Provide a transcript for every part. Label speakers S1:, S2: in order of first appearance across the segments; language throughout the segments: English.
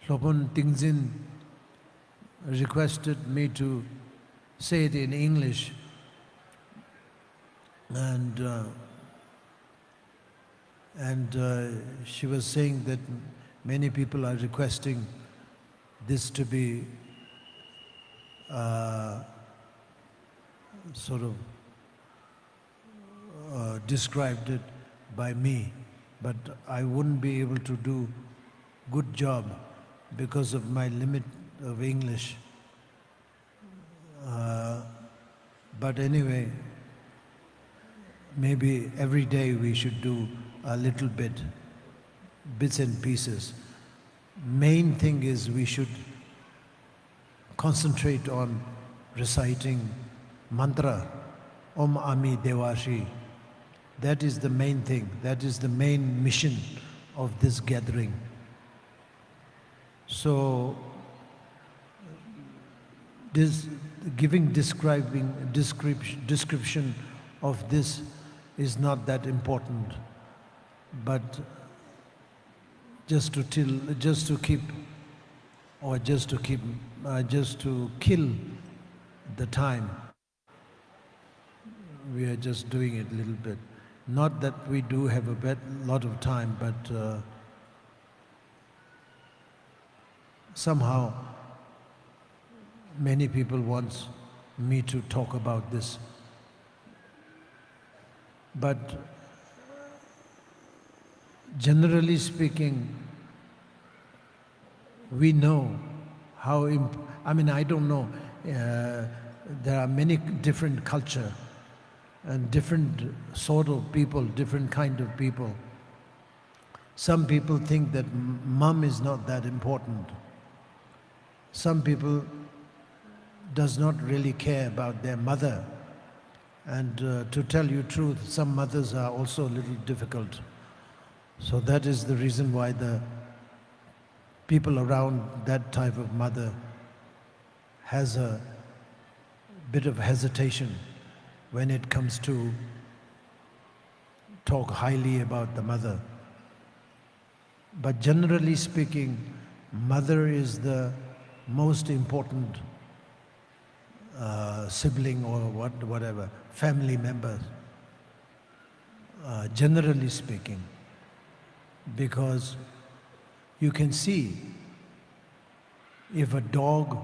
S1: Lopun Tingzin requested me to say it in English, and she was saying that many people are requesting this to be sort of described it by me, but I wouldn't be able to do good job because of my limit of English. But anyway, maybe every day we should do a little bits and pieces. Main thing is we should concentrate on reciting mantra, Om Ami Devashi. That is the main thing. That is the main mission of this gathering. So, this description of this is not that important, but just to kill the time, we are just doing it a little bit. Not that we do have a lot of time, but somehow many people want me to talk about this. But generally speaking, we know how, I don't know, there are many different culture and different sort of people, different kind of people. Some people think that mom is not that important. Some people does not really care about their mother. And to tell you truth, some mothers are also a little difficult. So that is the reason why the people around that type of mother has a bit of hesitation when it comes to talk highly about the mother. But generally speaking, mother is the most important sibling or whatever, family member, generally speaking, because you can see if a dog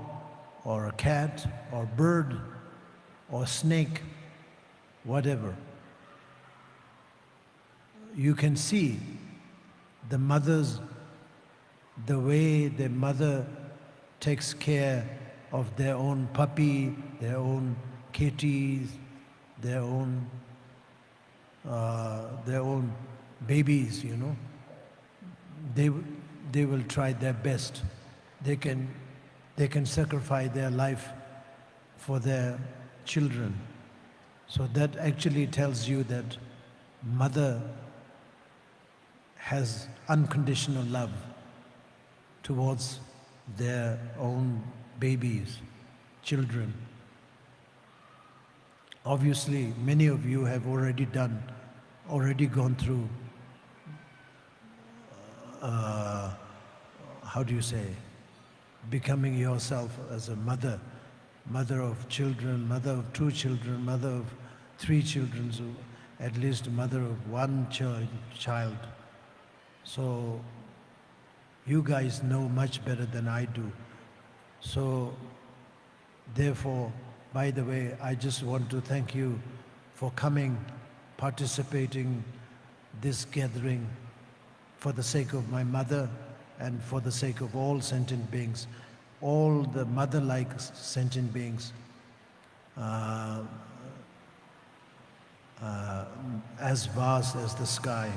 S1: or a cat or bird or snake, whatever, you can see the way the mother takes care of their own puppy, their own kitties, their own babies, you know. They will try their best. They can sacrifice their life for their children. So that actually tells you that mother has unconditional love towards their own babies, children. Obviously, many of you have already gone through, becoming yourself as a mother of children, mother of 2 children, mother of 3 children, so at least mother of 1 child. So you guys know much better than I do. So therefore, by the way, I just want to thank you for coming, participating this gathering for the sake of my mother and for the sake of all sentient beings, all the mother-like sentient beings, as vast as the sky.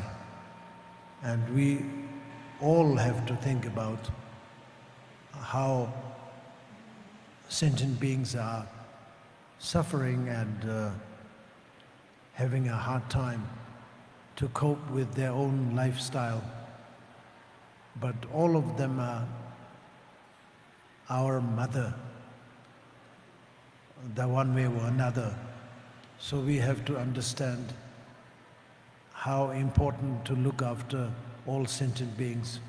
S1: And we all have to think about how sentient beings are suffering and having a hard time to cope with their own lifestyle. But all of them are our mother, the one way or another. So we have to understand how important to look after all sentient beings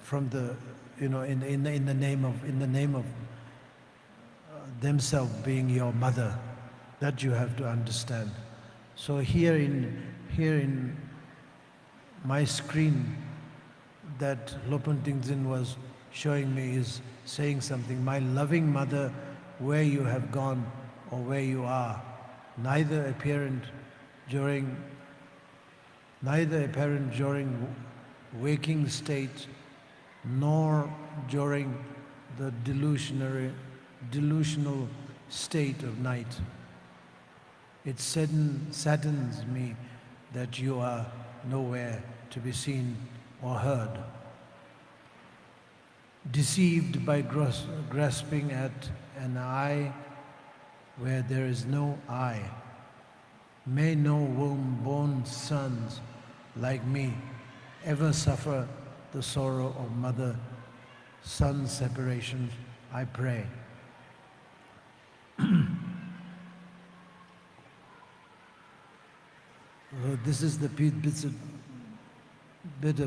S1: from the, in the name of themselves being your mother. That you have to understand. So here in my screen, that Lopun Tingzin was showing me is saying something. My loving mother, where you have gone or where you are, neither apparent during waking state nor during the delusional state of night. It saddens me that you are nowhere to be seen or heard. Deceived by grasping at an eye where there is no eye. May no womb-born sons like me ever suffer the sorrow of mother-son separation, I pray. This is the bit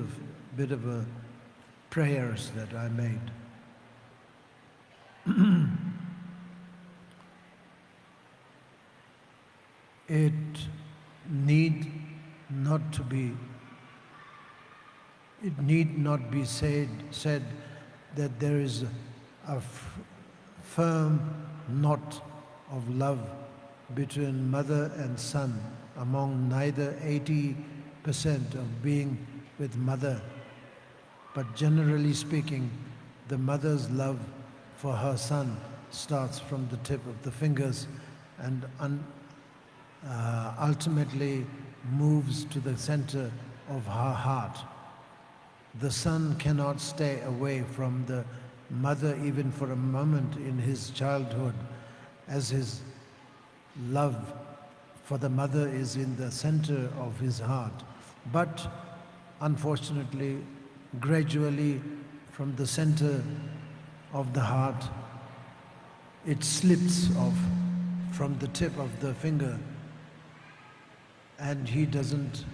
S1: of a prayers that I made. It need not be said that there is a firm knot of love between mother and son, among neither 80% of being with mother, but generally speaking, the mother's love for her son starts from the tip of the fingers and ultimately moves to the center of her heart. The son cannot stay away from the mother even for a moment in his childhood, as his love for the mother is in the center of his heart. But unfortunately, gradually from the center of the heart, it slips off from the tip of the finger, and he doesn't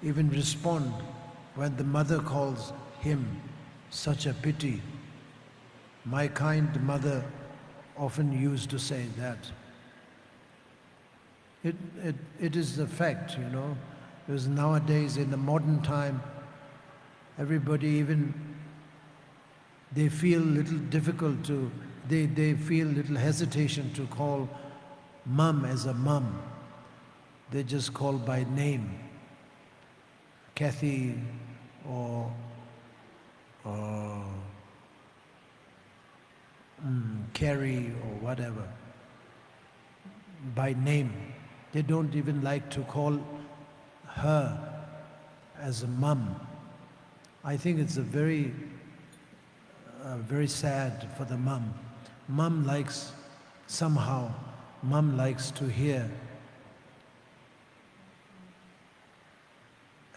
S1: even respond when the mother calls him. Such a pity. My kind mother often used to say that. It is the fact, because nowadays in the modern time, everybody even, they feel little difficult to, they feel little hesitation to call mum as a mum. They just call by name, Kathy or Carrie or whatever, by name. They don't even like to call her as a mum. I think it's very sad for the mum. Mum likes to hear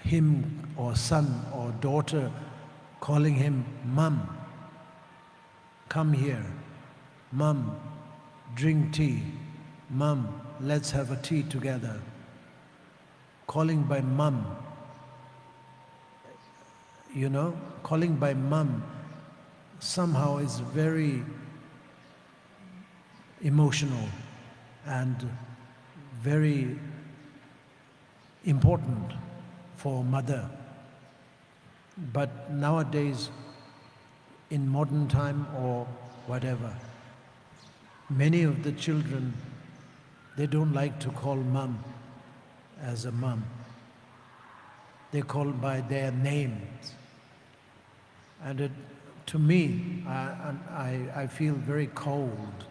S1: him or son or daughter calling him mum. Come here. Mum, drink tea. Mum, let's have a tea together. Calling by mum. Calling by mum somehow is very emotional and very important for mother. But nowadays, in modern time or whatever, many of the children, they don't like to call mum as a mum. They call by their names. And to me, I feel very cold.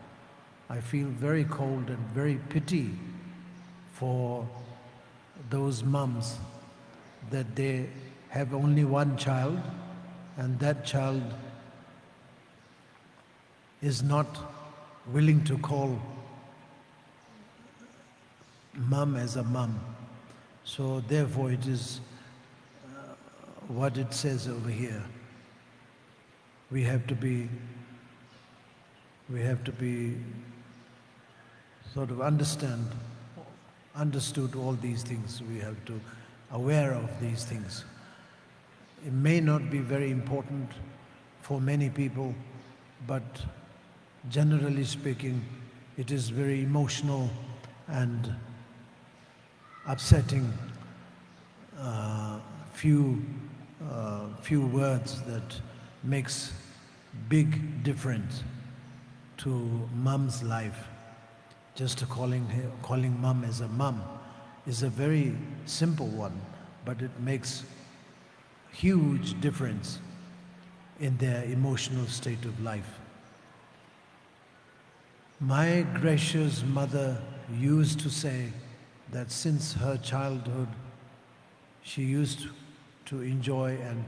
S1: I feel very cold and very pity for those mums that they have only one child, and that child is not willing to call mum as a mum. So therefore it is what it says over here. We have to be sort of understood all these things. We have to aware of these things. It may not be very important for many people, but generally speaking, it is very emotional and upsetting. Few words that makes big difference to mom's life. Just calling mom as a mom is a very simple one, but it makes huge difference in their emotional state of life. My gracious mother used to say that since her childhood, she used to enjoy and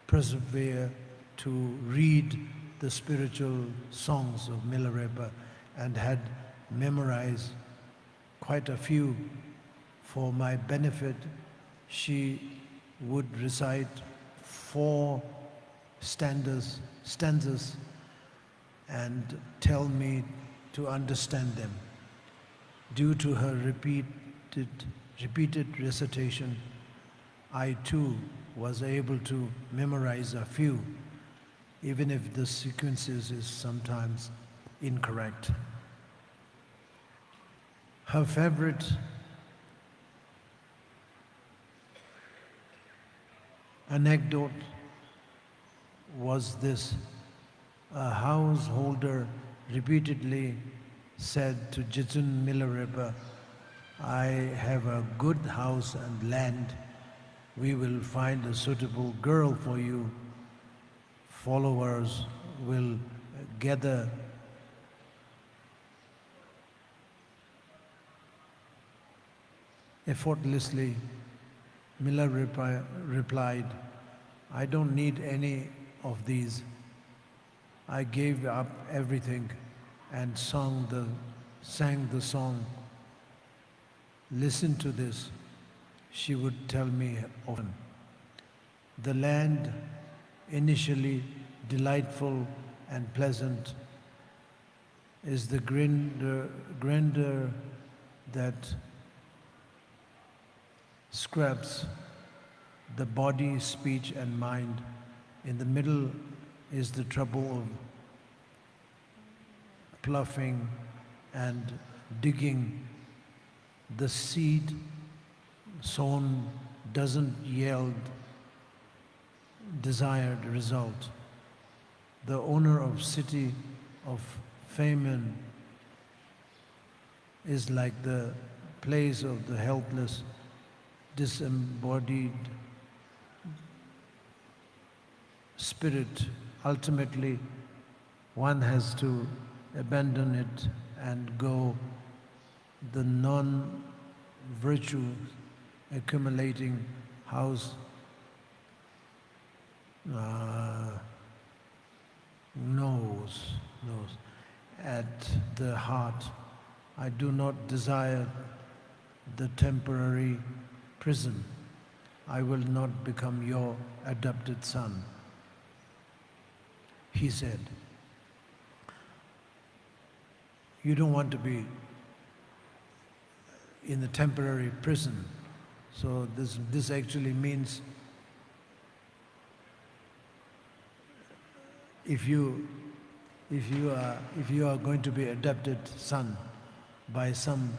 S1: persevere to read the spiritual songs of Milarepa and had memorized quite a few. For my benefit, she would recite 4 stanzas and tell me to understand them. Due to her repeated recitation, I too was able to memorize a few, even if the sequences is sometimes incorrect. Her favorite anecdote was this: a householder repeatedly said to Jitun Milarepa, "I have a good house and land. We will find a suitable girl for you. Followers will gather effortlessly." Milarepa replied, "I don't need any of these. I gave up everything and sang the song. Listen to this," she would tell me often. The land, initially delightful and pleasant, is the grandeur that scraps the body, speech and mind. In the middle is the trouble of ploughing and digging. The seed sown doesn't yield desired result. The owner of city of famine is like the place of the helpless, disembodied spirit. Ultimately, one has to abandon it and go. The non-virtue accumulating house knows at the heart, I do not desire the temporary prison. I will not become your adopted son. He said, you don't want to be in the temporary prison. So this actually means if you are going to be adopted son by some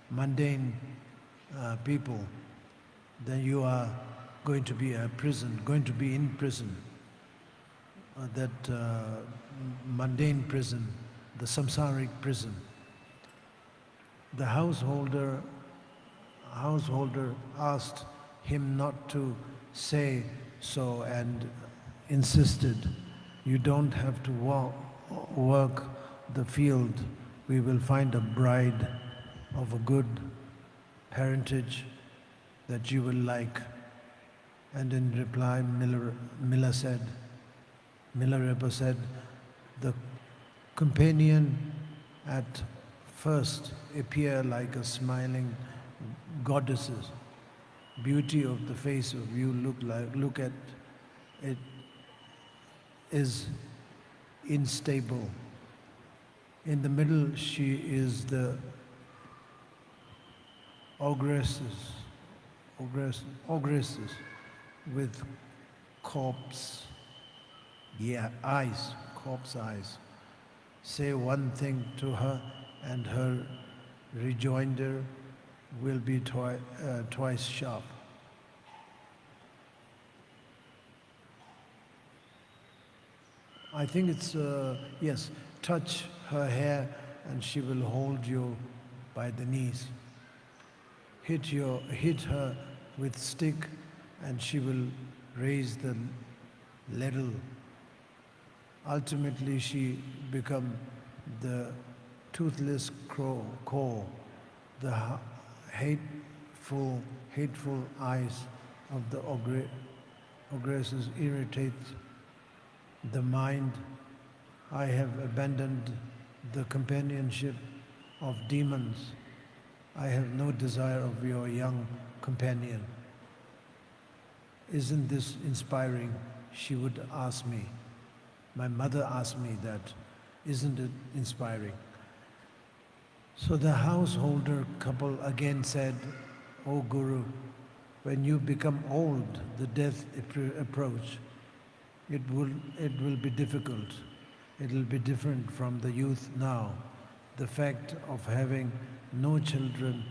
S1: mundane people, then you are going to be in prison. That mundane prison, the samsaric prison. The householder asked him not to say so and insisted, you don't have to work the field. We will find a bride of a good parentage that you will like. And in reply, Milarepa said, the companion at first appear like a smiling goddesses. Beauty of the face of you look at it is unstable. In the middle, she is the ogresses with corpse, yeah, eyes, corpse eyes. Say one thing to her and her rejoinder will be twice sharp. I think it's, yes, touch her hair and she will hold you by the knees. Hit her with stick and she will raise the ladle. Ultimately she become the toothless crow, the hateful eyes of the aggresses irritate the mind. I have abandoned the companionship of demons. I have no desire of your young companion. Isn't this inspiring? She would ask me. My mother asked me that. Isn't it inspiring? So the householder couple again said, "O Guru, when you become old, the death approach, it will be difficult. It will be different from the youth now. The fact of having no children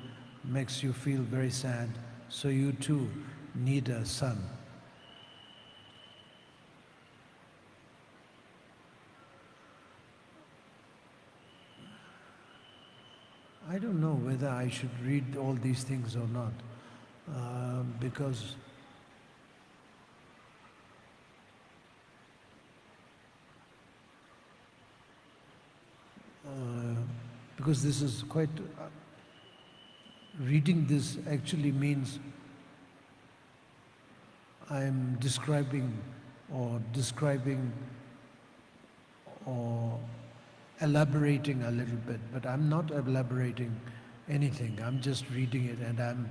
S1: makes you feel very sad, so you too need a son." I don't know whether I should read all these things or not, because this is quite, reading this actually means I'm describing or elaborating a little bit, but I'm not elaborating anything. I'm just reading it and I'm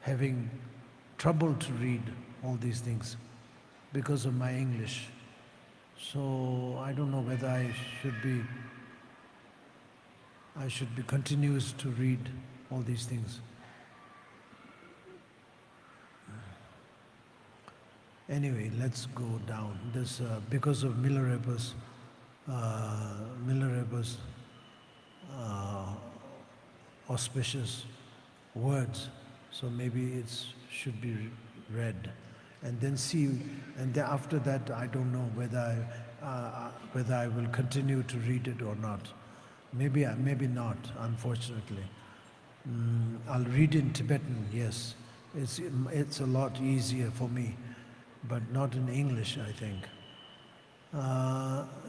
S1: having trouble to read all these things because of my English. So I don't know whether I should be continuous to read all these things. Anyway, let's go down. This because of Milarepa's auspicious words, so maybe it should be read, and then see. And then after that, I don't know whether I will continue to read it or not. Maybe not. Unfortunately, I'll read in Tibetan. Yes, it's a lot easier for me, but not in English, I think.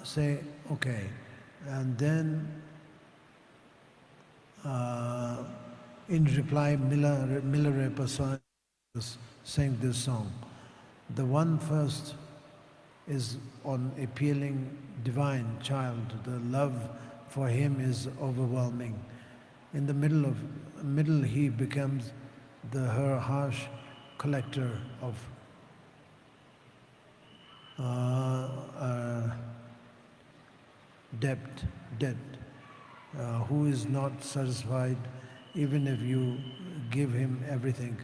S1: Say, okay, and then in reply, Milarepa sang this song. The one first is on appealing divine child. The love for him is overwhelming. In the middle he becomes her harsh collector of debt, who is not satisfied even if you give him everything.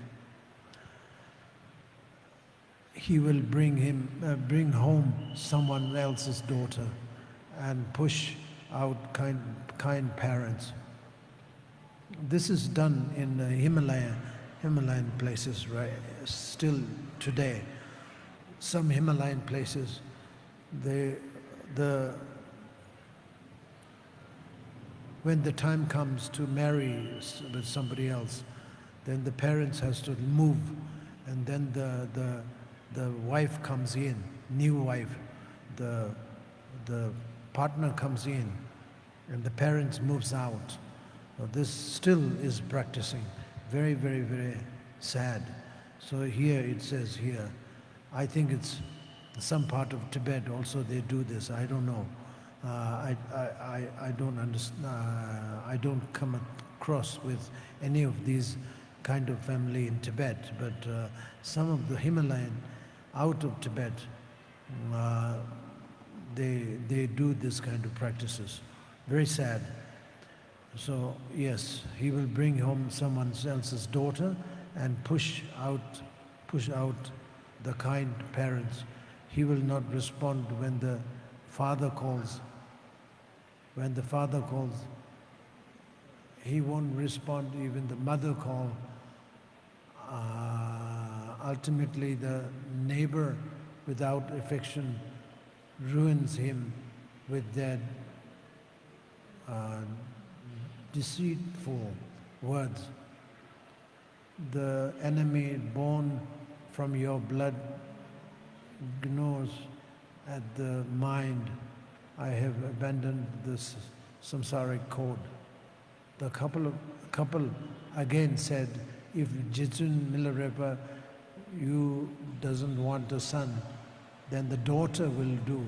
S1: He will bring home someone else's daughter and push out kind parents. This is done in Himalayan places, right? Still today, some Himalayan places, when the time comes to marry with somebody else, then the parents has to move, and then the wife comes in, new wife, the partner comes in, and the parents moves out. This still is practicing. Very, very, very sad. So here it says here, I think it's some part of Tibet also they do this. I don't know. I don't understand. I don't come across with any of these kind of family in Tibet, but some of the Himalayan out of Tibet, they do this kind of practices. Very sad. So yes, he will bring home someone else's daughter and push out the kind parents. He will not respond when the father calls. When the father calls, he won't respond even the mother call. Ultimately, the neighbor without affection ruins him with their deceitful words. The enemy born from your blood gnaws at the mind. I have abandoned this samsaric code. The couple again said, if Jitsun Milarepa, you doesn't want a son, then the daughter will do.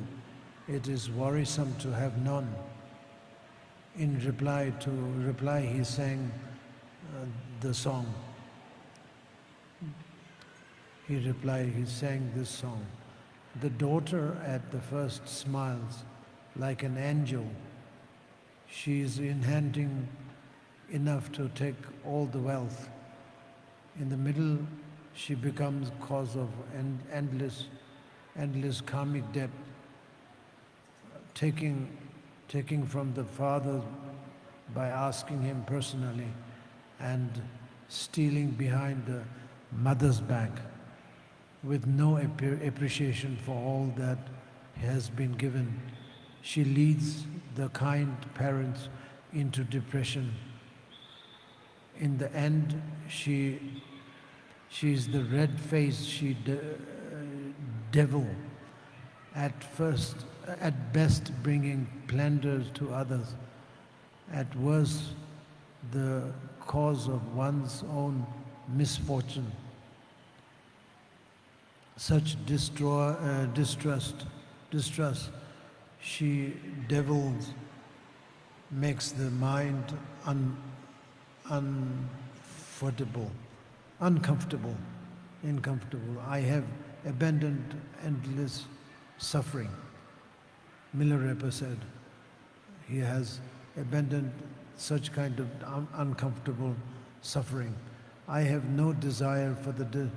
S1: It is worrisome to have none. In reply, he sang the song. He sang this song. The daughter at the first smiles like an angel. She is inheriting enough to take all the wealth. In the middle, she becomes cause of endless karmic debt, taking from the father by asking him personally and stealing behind the mother's back with no appreciation for all that has been given. She leads the kind parents into depression. In the end, she is the red-faced devil, at best bringing plunder to others, at worst the cause of one's own misfortune. Such distrust, she devils, makes the mind uncomfortable. I have abandoned endless suffering. Milarepa said he has abandoned such kind of uncomfortable suffering. I have no desire for the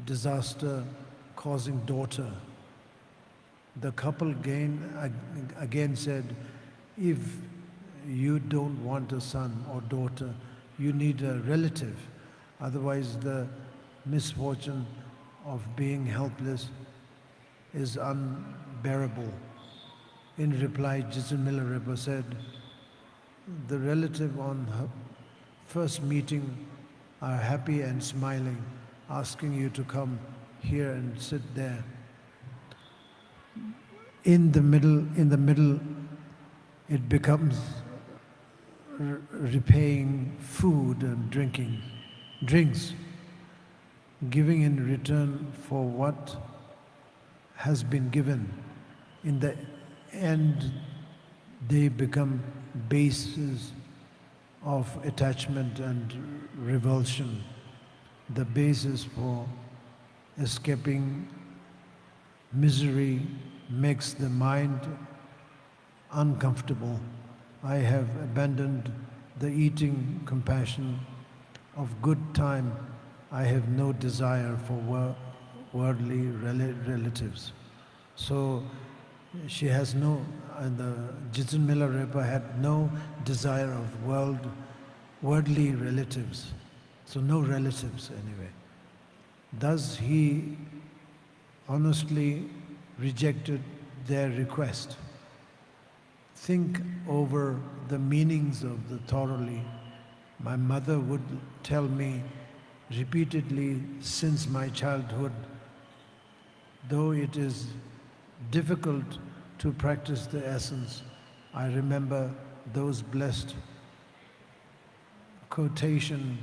S1: disaster-causing daughter. The couple again said, if you don't want a son or daughter, you need a relative. Otherwise, the misfortune of being helpless is unbearable. In reply, Jitsun Milarepa said, the relative on her first meeting are happy and smiling, asking you to come here and sit there. In the middle, it becomes repaying food and drinks, giving in return for what has been given. In the end, they become bases of attachment and revulsion, the basis for escaping misery makes the mind uncomfortable. I have abandoned the eating compassion of good time. I have no desire for worldly relatives. So she has no, and the Jitsun Milarepa had no desire of worldly relatives. So no relatives anyway. Thus he honestly rejected their request. Think over the meanings of the thoroughly. My mother would tell me repeatedly since my childhood, though it is difficult to practice the essence, I remember those blessed quotation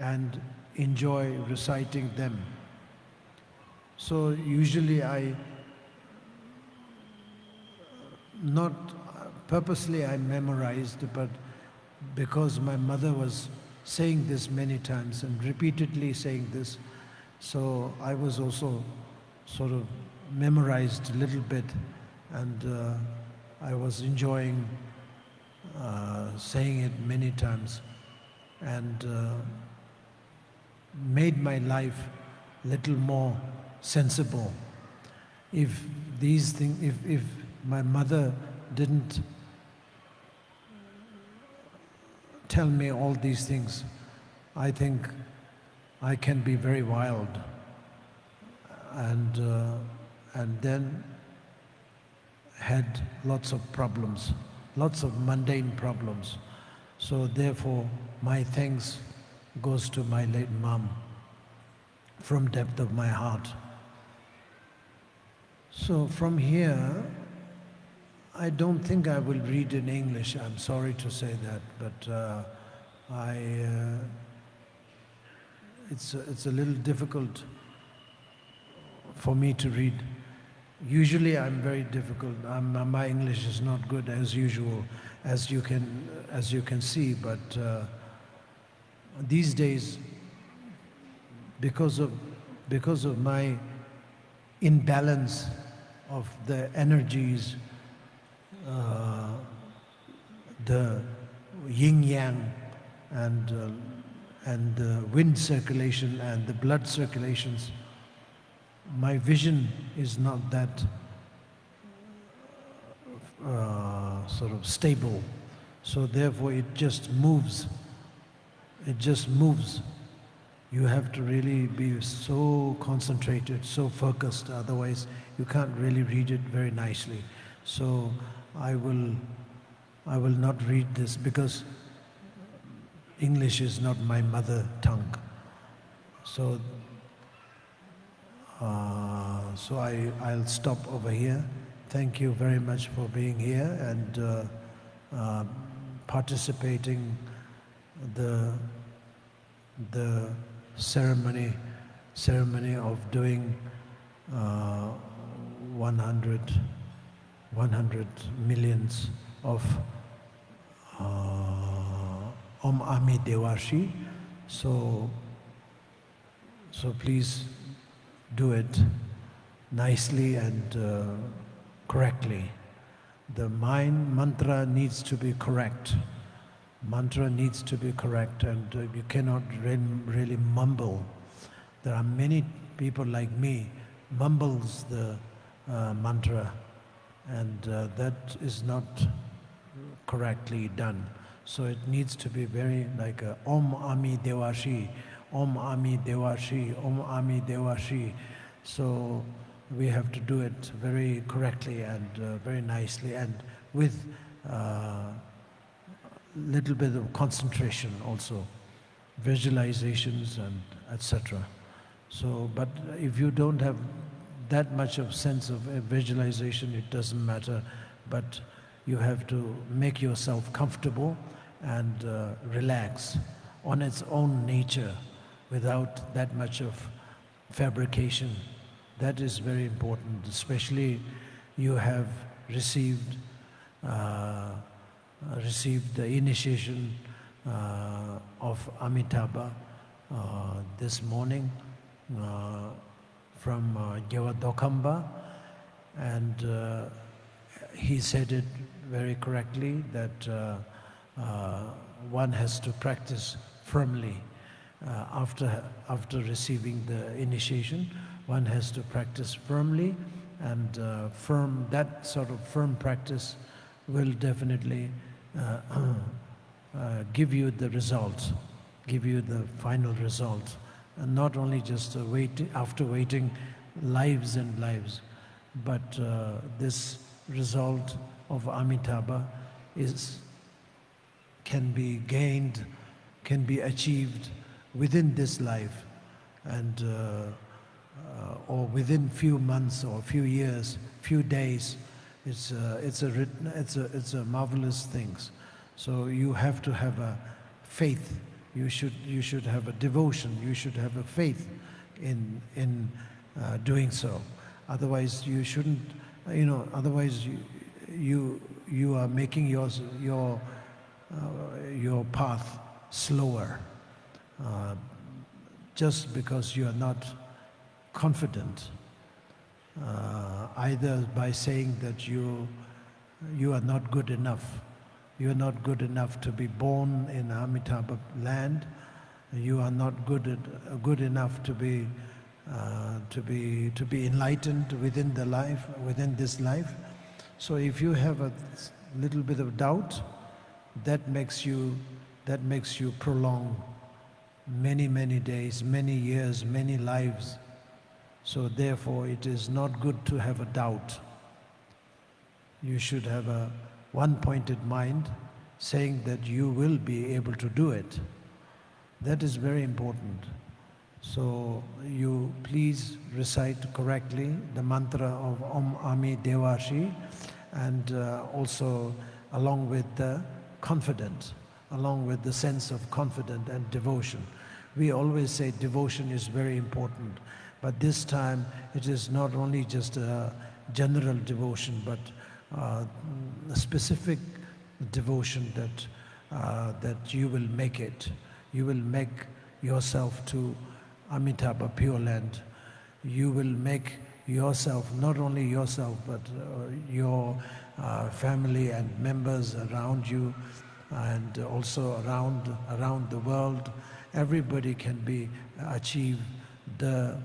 S1: and enjoy reciting them. So usually not purposely I memorized, but because my mother was saying this many times and repeatedly saying this, so I was also sort of memorized a little bit, and I was enjoying saying it many times, and made my life little more sensible. If these things, if my mother didn't tell me all these things, I think I can be very wild, and then had lots of problems, lots of mundane problems. So therefore, my thanks goes to my late mom from depth of my heart. So from here, I don't think I will read in English. I'm sorry to say that, but it's a little difficult for me to read. Usually I'm very difficult. My English is not good as usual, as you can see. But these days, because of my imbalance of the energies, the yin yang, and the wind circulation and the blood circulations, my vision is not that sort of stable. So therefore it just moves. It just moves. You have to really be so concentrated, so focused, otherwise you can't really read it very nicely. So I will not read this because English is not my mother tongue. So I'll stop over here. Thank you very much for being here and participating the ceremony of doing 100 millions of Om Ami Devashi. So please do it nicely and correctly. The mind mantra needs to be correct. Mantra needs to be correct, and you cannot really mumble. There are many people like me mumbles the mantra, and that is not correctly done. So it needs to be very like a Om Ami Devashi, Om Ami Devashi, Om Ami Devashi. So we have to do it very correctly and very nicely, and with little bit of concentration also, visualizations and etc. So, but if you don't have that much of sense of visualization, it doesn't matter, but you have to make yourself comfortable and relax on its own nature without that much of fabrication. That is very important, especially you have received the initiation of Amitabha this morning from Gyalwang, and he said it very correctly that one has to practice firmly after receiving the initiation. One has to practice firmly, and that sort of firm practice will definitely give you the results, give you the final result, and not only just after waiting lives and lives, but this result of Amitabha can be gained, can be achieved within this life, and or within few months or few years, few days. It's a marvelous thing. So you have to have a faith. You should have a devotion. You should have a faith in doing so. Otherwise, you shouldn't. Otherwise, you are making your path slower, just because you are not confident, either by saying that you are not good enough. You are not good enough to be born in Amitabha land. You are not good enough to be to be enlightened within this life. So if you have a little bit of doubt, that makes you prolong many days, many years, many lives. So therefore it is not good to have a doubt. You should have a one-pointed mind, saying that you will be able to do it. That is very important. So you please recite correctly the mantra of Om Ami Devashi, and also along with the confidence, along with the sense of confidence and devotion. We always say devotion is very important, but this time it is not only just a general devotion, but a specific devotion that you will make it. You will make yourself to Amitabha Pure Land. You will make yourself, not only yourself, but your family and members around you, and also around the world. Everybody can achieve the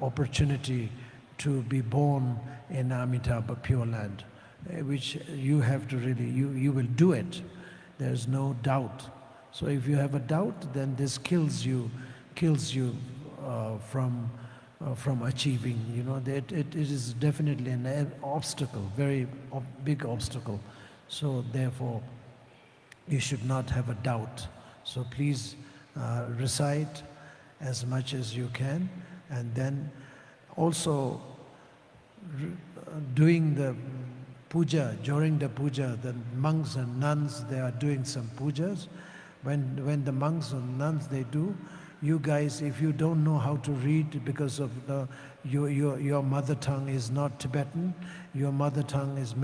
S1: opportunity to be born in Amitabha Pure Land, which you have to really, you will do it. There's no doubt. So if you have a doubt, then this kills you from achieving. You know, it is definitely an obstacle, very big obstacle. So therefore, you should not have a doubt. So please recite as much as you can, and then also doing the puja. During the puja, the monks and nuns, they are doing some pujas. When the monks and nuns, they do, you guys, if you don't know how to read because of your mother tongue is not Tibetan, your mother tongue is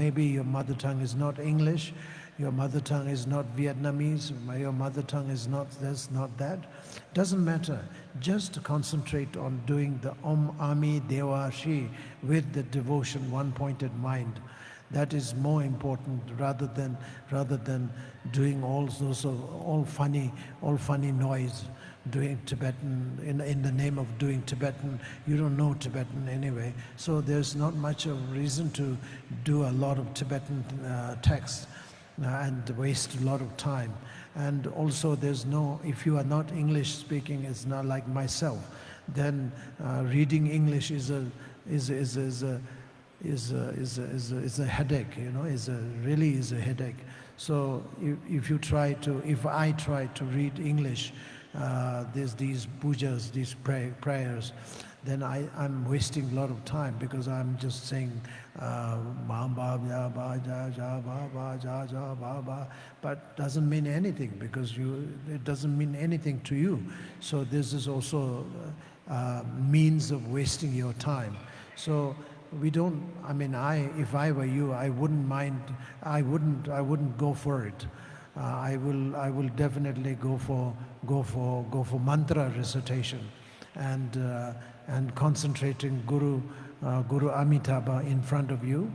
S1: not English, your mother tongue is not Vietnamese, your mother tongue is not this, not that, doesn't matter. Just concentrate on doing the Om Ami Devashi with the devotion, one-pointed mind. That is more important rather than doing all sorts of all funny noise, doing Tibetan in the name of doing Tibetan. You don't know Tibetan anyway, so there's not much of reason to do a lot of Tibetan texts and waste a lot of time. And also, there's no, if you are not English speaking, it's not like myself, then reading English is a headache, you know, really is a headache. So if I try to read English, there's these pujas, these prayers, then I'm wasting a lot of time, because I'm just saying but doesn't mean anything, because it doesn't mean anything to you. So this is also means of wasting your time. So we don't, I mean, if I were you, I wouldn't mind, I wouldn't go for it. I will definitely go for mantra recitation and concentrating Guru Amitabha in front of you.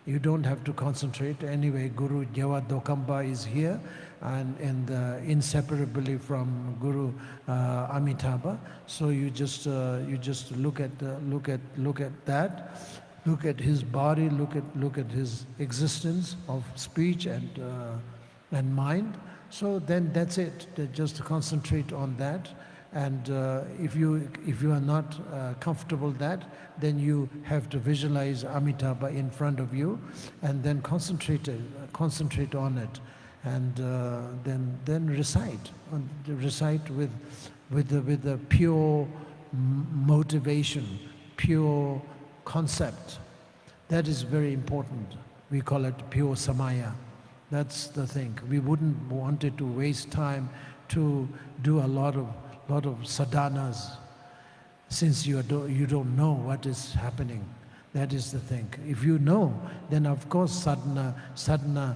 S1: You don't have to concentrate anyway. Guru Gyawa Dokamba is here, and inseparably from Guru Amitabha. So you just look at that, look at his body, look at his existence of speech and mind. So then that's it. Just concentrate on that. And if you are not comfortable with that, then you have to visualize Amitabha in front of you, and then concentrate on it, and then recite with the pure motivation, pure concept. That is very important. We call it pure samaya. That's the thing. We wouldn't want it to waste time to do a lot of sadhanas, since you don't know what is happening. That is the thing. If you know, then of course sadhana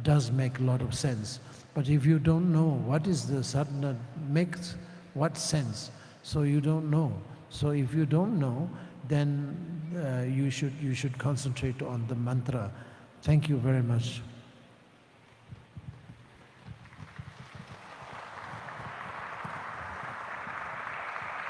S1: does make a lot of sense. But if you don't know what is the sadhana, makes what sense? So you don't know. So if you don't know, then you should concentrate on the mantra. Thank you very much.